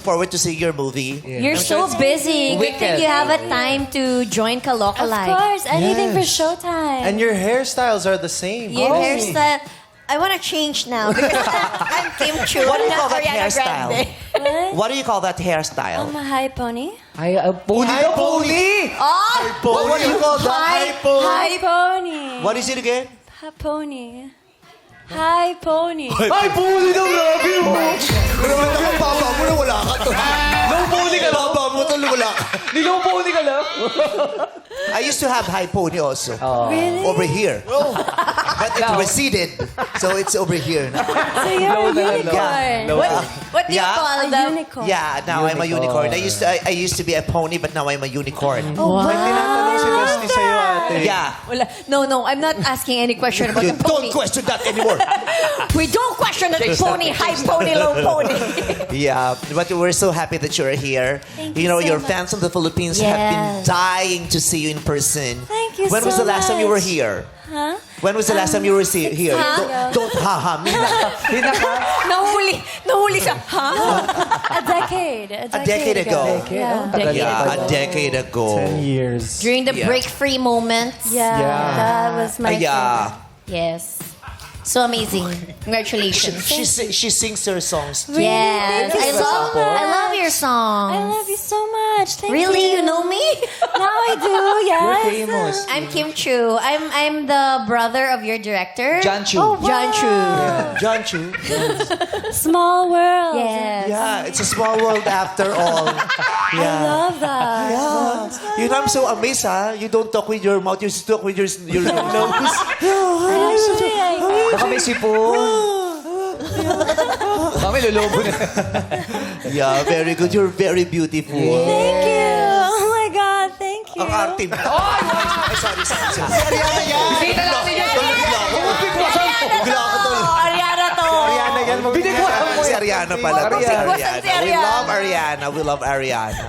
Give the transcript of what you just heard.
Forward to see your movie. You're so busy. Good thing you have a time to join Kaloka Of Live. course, anything for Yes. showtime. And your hairstyles are the same. Your hairstyle. I want to change now because I'm Kim Chu. What do you call that Ariana hairstyle? Grande. What do you call that hairstyle? I'm a high pony. Ay, pony ka, pony! Oh! What do you call that? High pony. What is it again? High pony. High pony. Ay, pony daw, grabe mo! Grabe ka, baba mo na wala ka to. No pony ka lang? Baba mo to, wala ka. Di no pony ka lang? I used to have high pony also. Really? Over here. But it receded. So it's over here now. So you're a unicorn. What do you Yeah. call A them? unicorn. Yeah, now I'm a unicorn. I used to be a pony, but now I'm a unicorn. May tinatanong si Basti sa'yo, ate. Yeah. Wala. No, I'm not asking any question about You the pony. don't question that anymore. We don't question the pony, high pony, low pony. Yeah, but we're so happy that you're here. Thank You you know, so your much. fans from the Philippines have been Yes. dying to see you in person. Thank you When was so the last time you were much. here? Huh? When was the last time you were here? Don't haha me. Nahuli siya. Ha? A decade. A decade ago. Yeah. Yeah, a decade ago. 10 years. During the Yeah. break-free moments. Yeah, Yeah. that was my Yeah. Yes. So amazing. Congratulations. She sings her songs. Really? Yes. Thank you so I love your I songs. love you so much. Thank Really? you. You know me? Now I do, yes. You're famous. I'm Kim Chu. I'm the brother of your director. John Chu. Oh, wow. John Chu. John Chu. Small world. Yes. Yeah, it's a small world after all. I Yeah. love that. Yeah. You know, I'm so amazed, ha? You don't talk with your mouth, you talk with your nose. Actually, Baka may sipon. Baka may lulubo na. Yeah, very good. You're very beautiful. thank you. Oh my God, thank you. Ang arte mo. Ay, sorry. Ariana yan! Kita natin yan. Bigla ako to. Ariana to. Ariana yan. Binigwasan mo Si yan. Ariana pala. to, si Ariana. Ariana. Si Ariana. We love Ariana. We love Ariana.